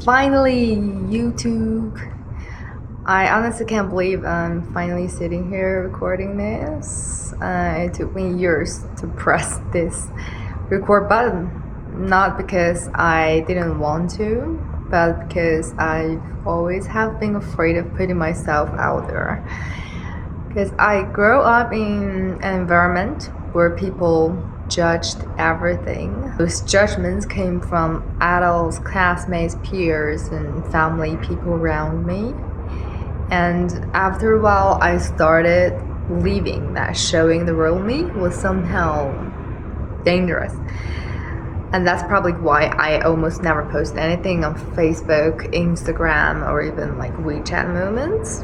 Finally, YouTube. I honestly can't believe I'm finally sitting here recording this. It took me years to press this record button. Not because I didn't want to, but because I always have been afraid of putting myself out there. Because I grew up in an environment where people judged everything. Those judgments came from adults, classmates, peers, and family people around me. And after a while, I started believing that showing the real me was somehow dangerous. And that's probably why I almost never post anything on Facebook, Instagram, or even like WeChat moments.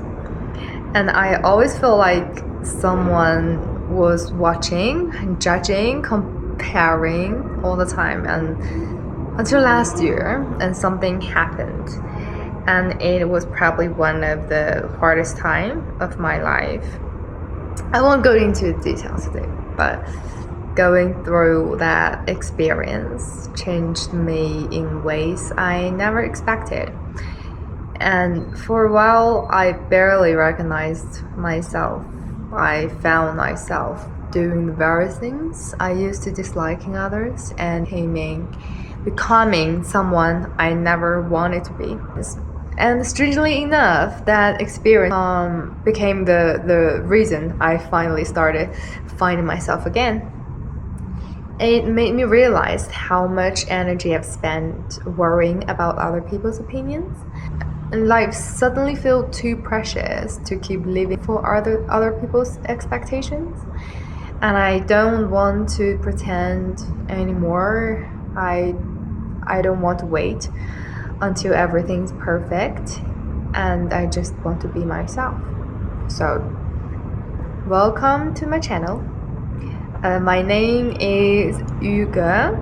And I always feel like someone was watching, judging, comparing all the time. And until last year, and something happened. And it was probably one of the hardest time of my life. I won't go into details today, but going through that experience changed me in ways I never expected. And for a while, I barely recognized myself. I found myself doing the very things I used to dislike in others and becoming someone I never wanted to be. And strangely enough, that experience became the reason I finally started finding myself again. It made me realize how much energy I've spent worrying about other people's opinions. And life suddenly felt too precious to keep living for other people's expectations. And I don't want to pretend anymore. I don't want to wait until everything's perfect, and I just want to be myself. So, welcome to my channel. My name is Yuge.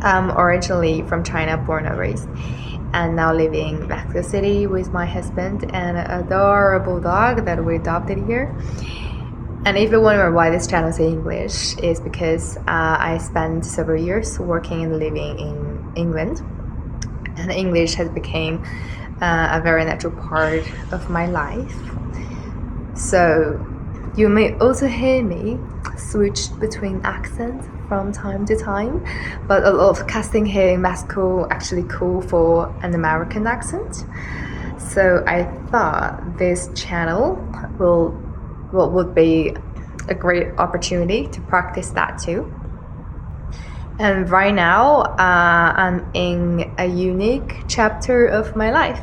I'm originally from China, born and raised, and now living in Mexico City with my husband and an adorable dog that we adopted here. And if you wonder why this channel is in English, it's because I spent several years working and living in England, and English has become a very natural part of my life. So you may also hear me switch between accents from time to time, but a lot of casting here in Mexico actually call for an American accent. So I thought this channel would be a great opportunity to practice that too. And right now, I'm in a unique chapter of my life.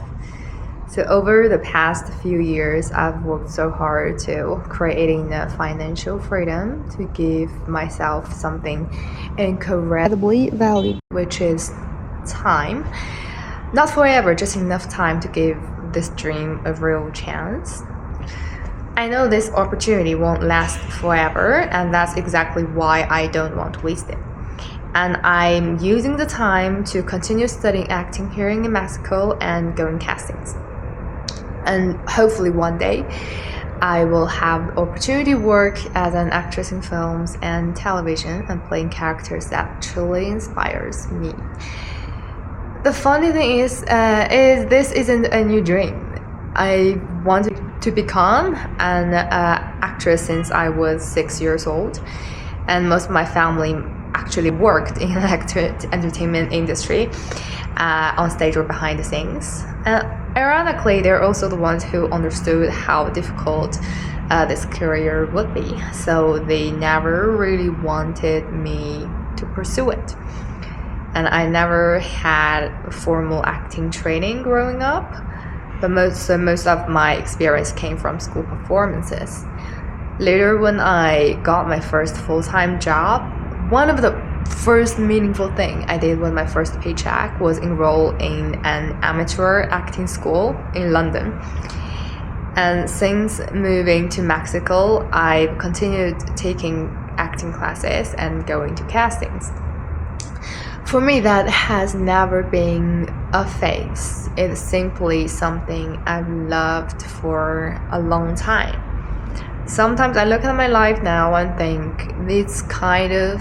So over the past few years, I've worked so hard to creating the financial freedom to give myself something incredibly valuable, which is time. Not forever, just enough time to give this dream a real chance. I know this opportunity won't last forever, and that's exactly why I don't want to waste it. And I'm using the time to continue studying acting here in Mexico and going castings. And hopefully one day I will have the opportunity to work as an actress in films and television and playing characters that truly inspires me. The funny thing is this isn't a new dream. I wanted to become an actress since I was 6 years old, and most of my family actually worked in the entertainment industry, on stage or behind the scenes. Ironically, they're also the ones who understood how difficult this career would be, so they never really wanted me to pursue it. And I never had formal acting training growing up, but most of my experience came from school performances. Later, when I got my first full-time job, one of the first meaningful thing I did with my first paycheck was enroll in an amateur acting school in London. And since moving to Mexico, I've continued taking acting classes and going to castings. For me, that has never been a phase. It's simply something I've loved for a long time. Sometimes I look at my life now and think it's kind of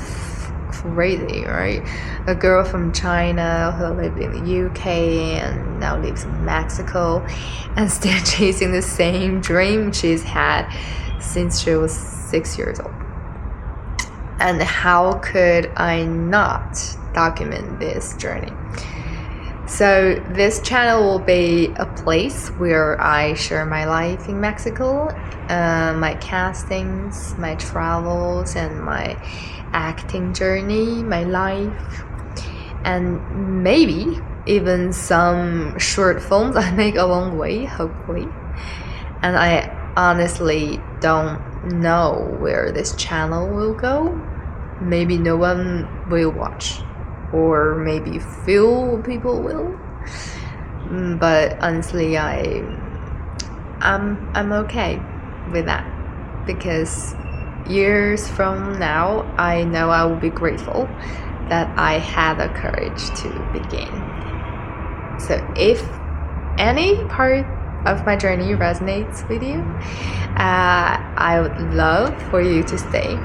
crazy, right? A girl from China who lived in the UK and now lives in Mexico and still chasing the same dream she's had since she was 6 years old. And how could I not document this journey? So this channel will be a place where I share my life in Mexico, my castings, my travels, and my acting journey, my life, and maybe even some short films I make along the way, hopefully. And I honestly don't know where this channel will go. Maybe no one will watch, or maybe few people will. But honestly, I'm okay with that, because years from now, I know I will be grateful that I had the courage to begin. So if any part of my journey resonates with you, I would love for you to stay.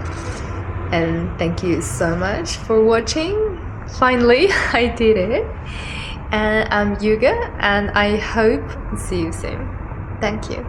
And thank you so much for watching. Finally, I did it. And I'm Yuga, and I hope to see you soon. Thank you.